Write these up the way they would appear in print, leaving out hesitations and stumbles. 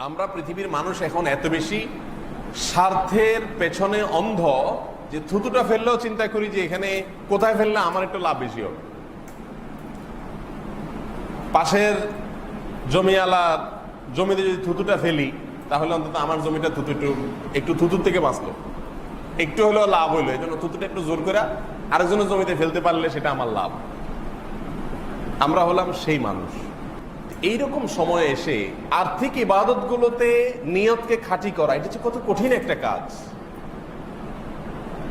আমরা পৃথিবীর মানুষ এখন এত বেশি স্বার্থের পেছনে অন্ধ যে থুতুটা ফেললেও চিন্তা করি যে এখানে কোথায় ফেললে আমার একটু লাভ বেশি হবে। পাশের জমিওয়ালার জমিতে যদি থুতুটা ফেলি তাহলে অন্তত আমার জমিটা একটু থুতুর থেকে বাঁচলো, একটু হলেও লাভ হইলো। এই জন্য থুতুটা একটু জোর করে আরেকজনের জমিতে ফেলতে পারলে সেটা আমার লাভ। আমরা হলাম সেই মানুষ। এইরকম সময়ে এসে আর্থিক ইবাদত গুলোতে নিয়তকে খাঁটি করা, এটা হচ্ছে কত কঠিন একটা কাজ।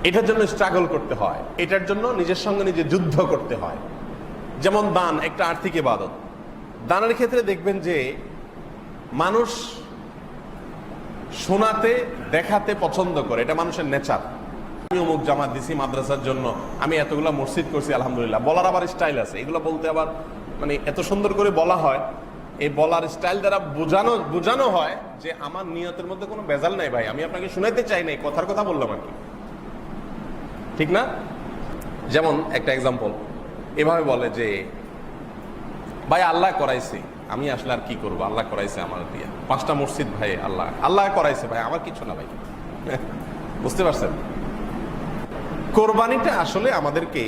এটার জন্য স্ট্রাগল করতে হয়, এটার জন্য নিজের সঙ্গে নিজে যুদ্ধ করতে হয়। যেমন দান একটা আর্থিক ইবাদত। দানের ক্ষেত্রে দেখবেন যে মানুষ শোনাতে দেখাতে পছন্দ করে, এটা মানুষের নেচার। আমি অমুক জামাত দিছি মাদ্রাসার জন্য, আমি এতগুলা মসজিদ করছি আলহামদুলিল্লাহ। বলার আবার স্টাইল আছে, এগুলো বলতে আবার মানে এত সুন্দর করে বলা হয়। এই বলার স্টাইল দ্বারা বোঝানো হয় যে আমার নিয়তের মধ্যে কোনো ভেজাল নাই ভাই, আমি আপনাকে শুনাইতে চাই নাই, কথার কথা বললাম আর কি, ঠিক না? যেমন একটা এক্সাম্পল এভাবে বলে যে ভাই আল্লাহ করাইছে, আমি আসলে আর কি করবো, আল্লাহ করাইছে আমার দিয়ে 5টা মসজিদ, ভাই আল্লাহ করাইছে, ভাই আমার কিছু না ভাই। বুঝতে পারছেন? কোরবানিটা আসলে আমাদেরকে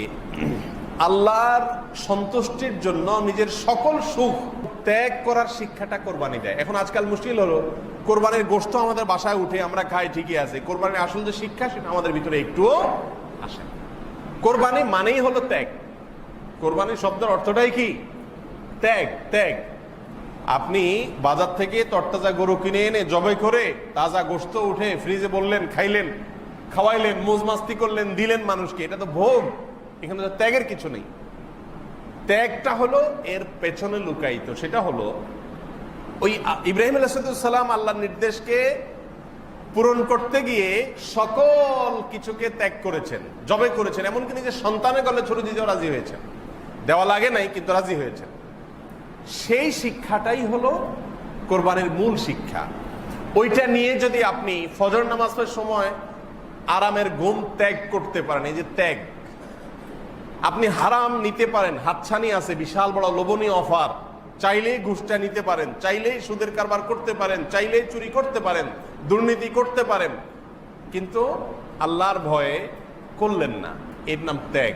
আল্লাহর সন্তুষ্টির জন্য নিজের সকল সুখ ত্যাগ করার শিক্ষাটা কোরবানি দেয়। এখন আজকাল মুশকিল হলো কোরবানির গোশত আমাদের বাসায় উঠে আমরা খাই, ঠিকই আছে, কোরবানির আসল যে শিক্ষা সেটা আমাদের ভিতরে একটুও আসে। কোরবানি মানেই হলো ত্যাগ। কোরবানির শব্দের অর্থটাই কি? ত্যাগ। ত্যাগ। আপনি বাজার থেকে তরতাজা গরু কিনে এনে জবাই করে তাজা গোশত উঠে ফ্রিজে বললেন, খাইলেন, খাওয়াইলেন, মৌজ মাস্তি করলেন, দিলেন মানুষকে, এটা তো ভোগ। এখানে তো ত্যাগের কিছু নেই। ত্যাগটা হলো এর পেছনে লুকায়িত। সেটা হলো ওই ইব্রাহিম আলাইহিস সালাম আল্লাহর নির্দেশকে পূরণ করতে গিয়ে সকল কিছুকে ত্যাগ করেছেন, জবাই করেছেন, এমনকি নিজের সন্তানের গলে ছুরি দিতেও রাজি হয়েছেন। দেওয়া লাগে নাই কিন্তু রাজি হয়েছেন। সেই শিক্ষাটাই হলো কোরবানির মূল শিক্ষা। ওইটা নিয়ে যদি আপনি ফজর নামাজের সময় আরামের ঘুম ত্যাগ করতে পারেন, এই যে ত্যাগ, আপনি হারাম নিতে পারেন, হাতছানি আছে, বিশাল বড় লোভনীয় অফার, চাইলেই ঘুষটা নিতে পারেন, চাইলেই সুদের কারবার করতে পারেন, চাইলেই চুরি করতে পারেন, দুর্নীতি করতে পারেন, কিন্তু আল্লাহর ভয়ে করলেন না, এর নাম ত্যাগ।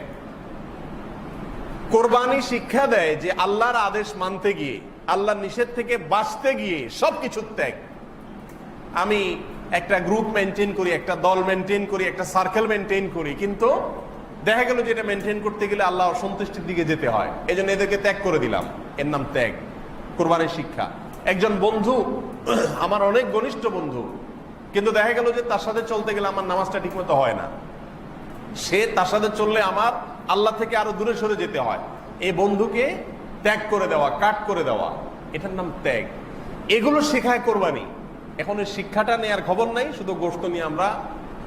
কোরবানি শিক্ষা দেয় যে আল্লাহর আদেশ মানতে গিয়ে, আল্লাহর নিষেধ থেকে বাঁচতে গিয়ে সবকিছু ত্যাগ। আমি একটা গ্রুপ মেনটেন করি, একটা দল মেনটেন করি, একটা সার্কেল মেনটেন করি, কিন্তু দেখা গেল যে এটা মেনটেন করতে গেলে আল্লাহ অসন্তুষ্টির দিকে যেতে হয়, এই জন্য এদেরকে ত্যাগ করে দিলাম, এর নাম ত্যাগ। কোরবানির শিক্ষা। একজন বন্ধু, আমার অনেক ঘনিষ্ঠ বন্ধু, কিন্তু দেখা গেল যে তার সাথে চলতে গেলে আমার নামাজটা ঠিক মতো হয় না, সে তার সাথে চললে আমার আল্লাহ থেকে আরো দূরে সরে যেতে হয়, এই বন্ধুকে ত্যাগ করে দেওয়া, কাট করে দেওয়া, এটার নাম ত্যাগ। এগুলো শেখায় কোরবানি। এখন এই শিক্ষাটা নেওয়ার খবর নাই, শুধু গোশত নিয়ে আমরা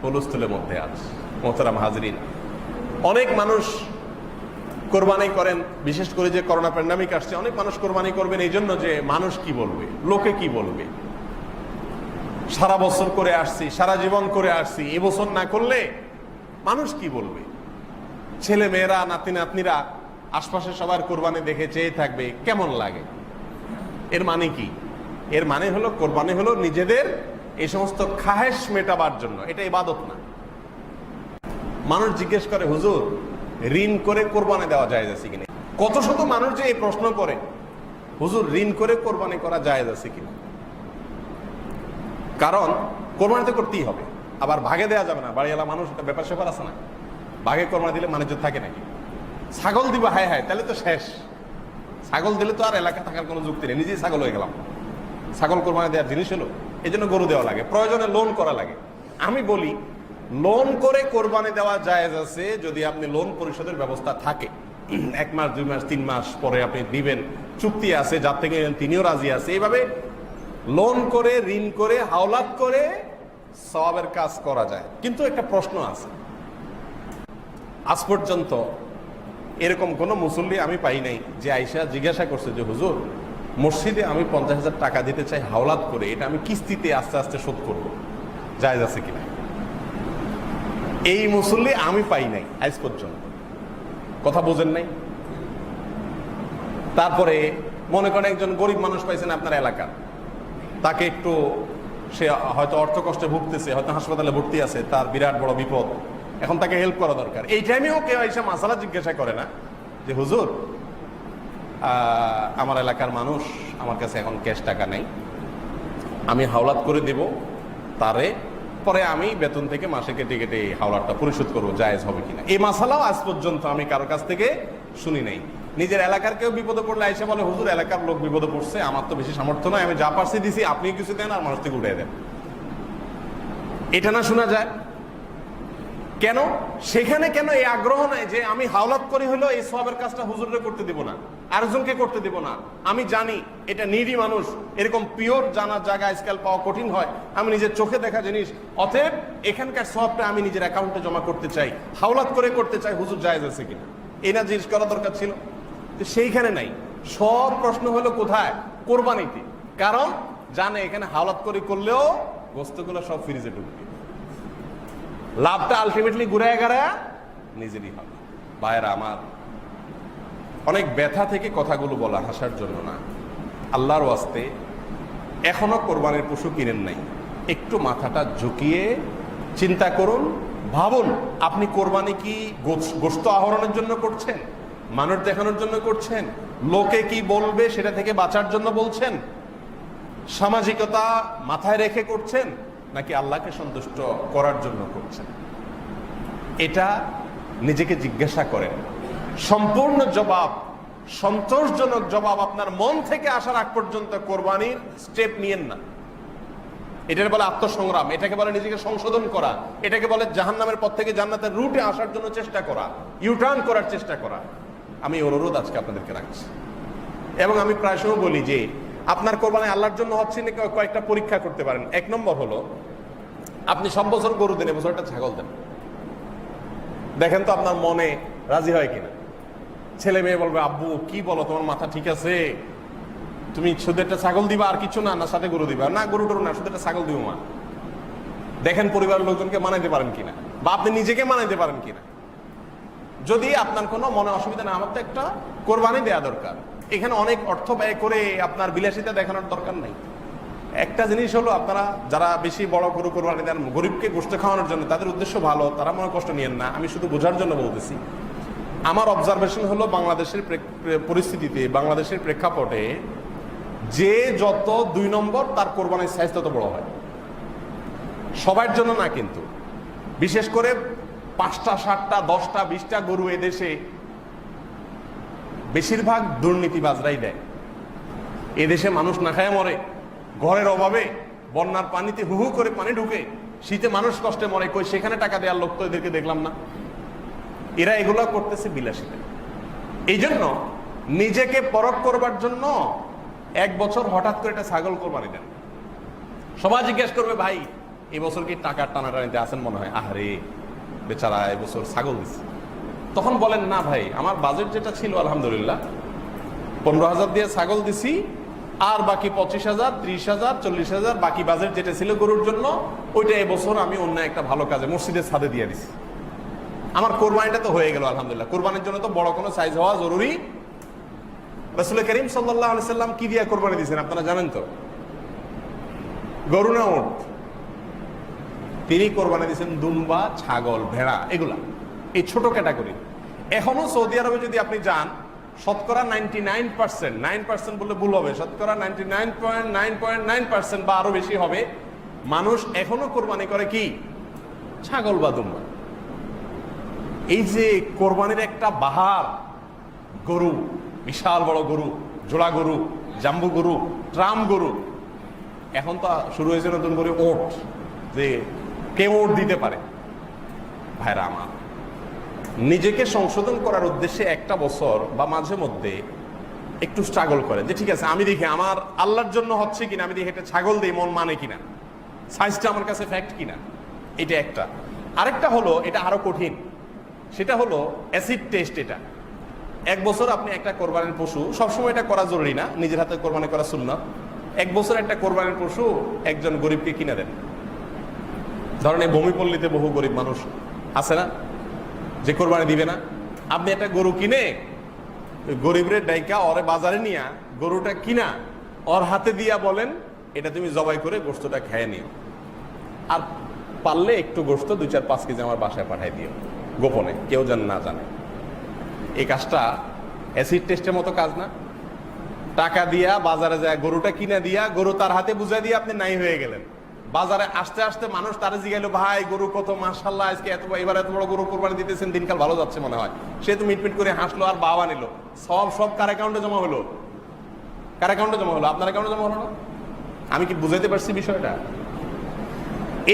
হুলস্থুলের মধ্যে আছি। মোহতারাম হাজরিন, অনেক মানুষ কোরবানি করেন, বিশেষ করে যে করোনা প্যান্ডামিক আসছে, অনেক মানুষ কোরবানি করবেন এই জন্য যে মানুষ কি বলবে, লোকে কি বলবে। সারা বছর করে আসছি, সারা জীবন করে আসছি, এবছর না করলে মানুষ কি বলবে। ছেলে মেয়েরা, নাতি নাতনিরা আশপাশে সবার কোরবানি দেখে চেয়ে থাকবে, কেমন লাগে। এর মানে কি? এর মানে হলো কোরবানি হলো নিজেদের এই সমস্ত খাহেশ মেটাবার জন্য, এটা ইবাদত না। মানুষ জিজ্ঞেস করে, হুজুর ঋণ করে কোরবানি দেওয়া জায়েজ আছে কিনা? কত শত মানুষ যে এই প্রশ্ন করে, হুজুর ঋণ করে কোরবানি করা জায়েজ আছে কিনা? কারণ কোরবানি তো করতেই হবে, আবার ভাগে দেওয়া যাবে না। বাড়িওয়ালা মানুষ, একটা ব্যাপার স্যাপার আছে না, ভাগে কোরবানি দিলে মানুষ থাকে নাকি? ছাগল দিবা, হায় হায়, তাহলে তো শেষ। ছাগল দিলে তো আর এলাকা থাকার কোনো যুক্তি নেই, নিজেই ছাগল হয়ে গেলাম। ছাগল কোরবানি দেওয়ার জিনিস হলো, এই জন্য গরু দেওয়া লাগে, প্রয়োজনে লোন করা লাগে। আমি বলি লোন করে কোরবানি দেওয়া জায়েজ আছে যদি আপনি লোন পরিশোধের ব্যবস্থা থাকে। 1 মাস 2 মাস 3 মাস পরে আপনি দিবেন, চুক্তি আছে, যার থেকে তিনিও রাজি আছে। এইভাবে লোন করে, ঋণ করে, হাওলাত করে সওয়াবের কাজ করা যায়। কিন্তু একটা প্রশ্ন আছে, আজ পর্যন্ত এরকম কোন মুসল্লি আমি পাই নাই যে আয়েশা জিজ্ঞাসা করছে যে হুজুর মসজিদে আমি 50,000 টাকা দিতে চাই হাওলাত করে, এটা আমি কিস্তিতে আস্তে আস্তে শোধ করবো, জায়েজ আছে কিনা? এই মুসল্লি আমি পাই নাই আজ পর্যন্ত। কথা বোঝেন নাই? তারপরে মনে করেন একজন গরিব মানুষ পাইছেন আপনার এলাকার, তাকে একটু, সে হয়তো অর্থ কষ্টে ভুগতেছে, হয়তো হাসপাতালে ভর্তি আছে, তার বিরাট বড় বিপদ, এখন তাকে হেল্প করা দরকার। এই টাইমেও কেউ এসে মাসালা জিজ্ঞাসা করে না যে হুজুর আমার এলাকার মানুষ, আমার কাছে এখন ক্যাশ টাকা নেই, আমি হাওলাত করে দেব তারে, পরে আমি বেতন থেকে মাসে কেটে কেটে হাওলাতটা পরিশোধ করবো, জায়েজ হবে কিনা। এই মাসালাও আজ পর্যন্ত আমি কারো কাছ থেকে শুনি নাই। নিজের এলাকার কেউ বিপদে পড়লে আইসা বলে হুজুর এলাকার লোক বিপদে পড়ছে, আমার তো বেশি সামর্থ্য নয়, আমি যা পারছি দিছি, আপনি কিছু দেন আর মানুষ থেকে উঠে দেন। এটা না শোনা যায় কেন? সেখানে কেন এই আগ্রহ নাই যে আমি হাওলাত করি হলো এই সওয়াবের কাজটা হুজুরে করতে দেব না, আরেকজনকে করতে দেব না। আমি জানি এটা নিরি মানুষ, এরকম পিওর জানার জায়গা আজকাল পাওয়া কঠিন হয়, আমি নিজের চোখে দেখা জিনিস, অতএব এখানকার সওয়াবটা আমি নিজের অ্যাকাউন্টে জমা করতে চাই, হাওলাত করে করতে চাই, হুজুর জায়েজ আছে কিনা, এই না জিনিস করা দরকার ছিল। সেইখানে নাই। সব প্রশ্ন হলো কোথায়? কোরবানিতে। কারণ জানে এখানে হাওলাত করে করলেও বস্তুগুলো সব ফ্রিজে ঢুকবে, লাভটা আলটিমেটলি ঘুরায় গাড়ায় নিজেরই হবে। ভাইয়েরা আমার, অনেক ব্যথা থেকে কথাগুলো বলা, হাসার জন্য না, আল্লাহর ওয়াস্তে এখনো কোরবানির পশু কিনেন নাই, একটু মাথাটা ঝুঁকিয়ে চিন্তা করুন, ভাবুন আপনি কোরবানি কি গোশত আহরণের জন্য করছেন, মানুষ দেখানোর জন্য করছেন, লোকে কি বলবে সেটা থেকে বাঁচার জন্য বলছেন, সামাজিকতা মাথায় রেখে করছেন, নাকি আল্লাহকে সন্তুষ্ট করার জন্য করছেন? এটা নিজেকে জিজ্ঞাসা করেন। সম্পূর্ণ জবাব, সন্তোষজনক জবাব আপনার মন থেকে আসার আগ পর্যন্ত কোরবানির স্টেপ নিয়েন না। এটাকে বলে আত্মসংগ্রাম, এটাকে বলে নিজেকে সংশোধন করা, এটাকে বলে জাহান্নামের পথ থেকে জান্নাতের রুটে আসার জন্য চেষ্টা করা, ইউটার্ন করার চেষ্টা করা। আমি অনুরোধ আজকে আপনাদেরকে রাখছি, এবং আমি প্রায় সময় বলি যে আপনার কোরবানি আল্লাহর জন্য হচ্ছে না, কয়েকটা পরীক্ষা করতে পারেন। এক নম্বর হলো, আপনি সব বছর গরু দেন, এবছর একটা ছাগল দেন, দেখেন তো আপনার মনে রাজি হয় কিনা। ছেলে মেয়ে বলবে আব্বু কি বলো, তোমার মাথা ঠিক আছে, তুমি শুধু একটা ছাগল দিবা আর কিছু না, না সাথে গরু দিবা? না, গরু টরু না, শুধু একটা ছাগল দিব মা। দেখেন পরিবারের লোকজনকে মানাইতে পারেন কিনা, বা আপনি নিজেকে মানাইতে পারেন কিনা। যদি আপনার কোনো মনে অসুবিধা না, আমার তো একটা কোরবানি দেয়া দরকার, এখানে অনেক অর্থ ব্যয় করে আপনার বিলাসিতা দেখানোর দরকার নাই। একটা জিনিস হলো, আপনারা যারা বেশি বড় গরু কোরবানি দেন গরিবকে গোশত খাওয়ানোর জন্য, তাদের উদ্দেশ্য ভালো, তারা মনে কষ্ট নিয়েন না, আমি শুধু বোঝার জন্য বলতেছি। আমার অবজারভেশন হলো, বাংলাদেশের পরিস্থিতিতে, বাংলাদেশের প্রেক্ষাপটে যে যত 2 নম্বর তার কোরবানির সাইজ তত বড় হয়। সবার জন্য না কিন্তু, বিশেষ করে 5টা 7টা 10টা 20টা গরু এদেশে বেশিরভাগ দুর্নীতিবাজরাই দেয়। এদেশে মানুষ না খায় মরে, ঘরের অভাবে, বন্যার পানিতে হু হু করে পানি ঢুকে, শীতে মানুষ কষ্টে মরে, কই সেখানে টাকা দেওয়ার লোক তো এদেরকে দেখলাম না। এরা এগুলো করতেছে বিলাসিতা। এই জন্য নিজেকে পরখ করবার জন্য 1 বছর হঠাৎ করে একটা ছাগল কোরবানি দেন। সবাই জিজ্ঞেস করবে ভাই এবছর কি টাকার টানাটানিতে আছেন মনে হয়, আহারে বেচারা এবছর ছাগল দিচ্ছে। তখন বলেন না ভাই, আমার বাজেট যেটা ছিল আলহামদুলিল্লাহ 15,000 দিয়ে ছাগল দিছি, আর বাকি 25,000, 30,000, 40,000 বাকি বাজেট যেটা ছিল গরুর জন্য, ওইটা এবছর আমি অন্য একটা ভালো কাজে মসজিদের ছাদে দিয়ে দিছি। আমার কোরবানিটা তো হয়ে গেল আলহামদুলিল্লাহ। কোরবানির জন্য তো বড় কোনো সাইজ হওয়া জরুরি। রাসূল করিম সাল্লাল্লাহু আলাইহি সাল্লাম কি দিয়ে কোরবানি দিয়েছেন আপনারা জানেন তো? গরু না উট? তিনি কোরবানি দিয়েছেন দুম্বা, ছাগল, ভেড়া, এগুলা, এই ছোট ক্যাটাগরি। এখনো সৌদি আরবে যদি আপনি যান, শতকরা 99%, 9% বললে ভুল হবে, শতকরা 99.9% বা আরো বেশি হবে, মানুষ এখনো কোরবানি করে কি? ছাগল বা দুম্বা। এই যে কোরবানির একটা বাহার, গরু, বিশাল বড় গরু, জোড়া গরু, জাম্বু গরু, ট্রাম গরু, এখন তো শুরু হয়েছে নতুন করে ওট, যে কে ওট দিতে পারে। ভাইরা আমার, নিজেকে সংশোধন করার উদ্দেশ্যে একটা বছর বা মাঝে মধ্যে একটু স্ট্রাগল করে, যে ঠিক আছে আমি দেখি আমার আল্লাহর জন্য হচ্ছে কিনা, আমি দেখি একটা ছাগল দিই মন মানে কিনা, সাইজটা আমার কাছে ফ্যাক্ট কিনা। এটা একটা। আরেকটা হলো, এটা আরো কঠিন, সেটা হলো অ্যাসিড টেস্ট। এটা 1 বছর আপনি একটা কোরবানির পশু, সবসময় এটা করা জরুরি না, নিজের হাতে কোরবানি করা সুন্নাত। 1 বছর একটা কোরবানির পশু একজন গরিবকে কিনে দেন। ধরেন এই ভূমিপল্লীতে বহু গরিব মানুষ আছে না, যে কোরবানি দিবে না। আপনি একটা গরু কিনে গরিবের ডাইকা ওরে বাজারে নিয়া গরুটা কিনা ওর হাতে দিয়া বলেন এটা তুমি জবাই করে গোশতটা খেয়ে নিও, আর পারলে একটু গোশত 2-4-5 কেজি আমার বাসায় পাঠাই দিও, গোপনে, কেউ যেন না জানে। এই কাজটা অ্যাসিড টেস্টের মতো কাজ না? টাকা দিয়া বাজারে যায় গরুটা কিনে দিয়া, গরু তার হাতে বুঝাই দিয়ে আপনি নাই হয়ে গেলেন। বাজারে আসতে আসতে মানুষ তারে জিগাইলো, ভাই গরু কত, মাশাআল্লাহ আজকে এবার এত বড় গরু কোরবানি দিতেছেন, দিনকাল ভালো যাচ্ছে মনে হয়। সে তো মিটমিট করে হাসলো আর বাবা নিল, সব কার অ্যাকাউন্টে জমা হলো? কার অ্যাকাউন্টে জমা হলো? আপনার অ্যাকাউন্টে জমা হলো না? আমি কি বুঝাইতে পারছি বিষয়টা?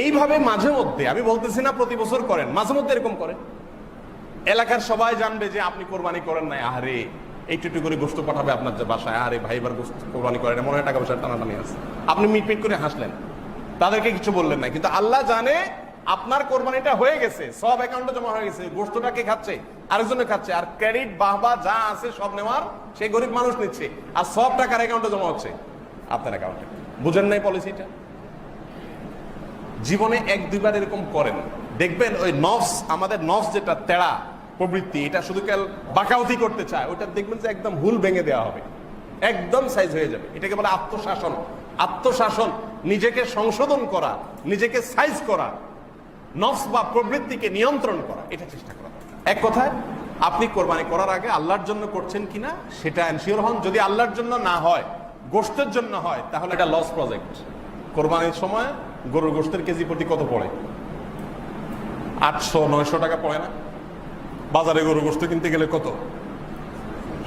এইভাবে মাঝে মধ্যে, আমি বলতেছি না প্রতি বছর করেন, মাঝে মধ্যে এরকম করেন, এলাকার সবাই জানবে যে আপনি কোরবানি করেন নাই। আরে একটু করে গোশত পাঠাবে আপনার যে বাসায়, আরে ভাই এবার গোশত কোরবানি করেন, মনে হয় টাকা পয়সা টানাটানি আছে, আপনি মিটমিট করে হাসলেন, তাদেরকে কিছু বললেন না, কিন্তু আল্লাহ জানে আপনার কোরবানিটা হয়ে গেছে, সব অ্যাকাউন্টে জমা হয়ে গেছে, গোশতটা কে খাচ্ছে? আরেকজনে খাচ্ছে, আর ক্রেডিট বাহবা যা আছে সব নেওয়ার সেই গরিব মানুষ নিচ্ছে, আর সব টাকার অ্যাকাউন্টে জমা হচ্ছে আপনার অ্যাকাউন্টে। বুঝেন নাই পলিসিটা? জীবনে 1-2 বার এরকম করেন, দেখবেন ওই নফস, আমাদের নফস যেটা তেড়া প্রবৃত্তি, এটা শুধু কাল বাকাউতি করতে চায়, ওটা দেখবেন যে একদম হুল ভেঙে দেওয়া হবে, একদম সাইজ হয়ে যাবে। এটাকে বলে আত্মশাসন। আত্মশাসন, নিজেকে সংশোধন করা, নিজেকে সাইজ করা, নফস বা প্রবৃত্তিকে নিয়ন্ত্রণ করা, এটা চেষ্টা করা। এক কথায়, আপনি কোরবানি করার আগে আল্লাহর জন্য করছেন কিনা সেটা এনশিওর হন। যদি আল্লাহর জন্য না হয়, গোশতের জন্য হয়, তাহলে এটা লস প্রজেক্ট। কোরবানির সময় গরুর গোশতের কেজি প্রতি কত পড়ে? 800-900 টাকা পড়ে না? বাজারে গরুর গোশত কিনতে গেলে কত?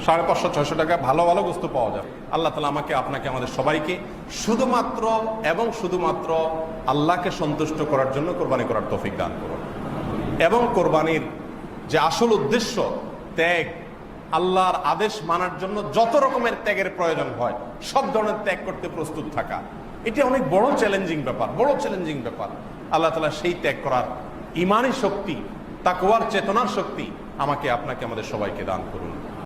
550-600 টাকা ভালো ভালো গোশত পাওয়া যায়। আল্লাহ তাআলা আমাকে, আপনাকে, আমাদের সবাইকে শুধুমাত্র এবং শুধুমাত্র আল্লাহকে সন্তুষ্ট করার জন্য কোরবানি করার তৌফিক দান করুন। এবং কোরবানির যে আসল উদ্দেশ্য, ত্যাগ, আল্লাহর আদেশ মানার জন্য যত রকমের ত্যাগের প্রয়োজন হয় সব ধরনের ত্যাগ করতে প্রস্তুত থাকা, এটি অনেক বড় চ্যালেঞ্জিং ব্যাপার, বড় চ্যালেঞ্জিং ব্যাপার। আল্লাহ তাআলা সেই ত্যাগ করার ইমানি শক্তি, তাকওয়ার চেতনার শক্তি আমাকে, আপনাকে, আমাদের সবাইকে দান করুন।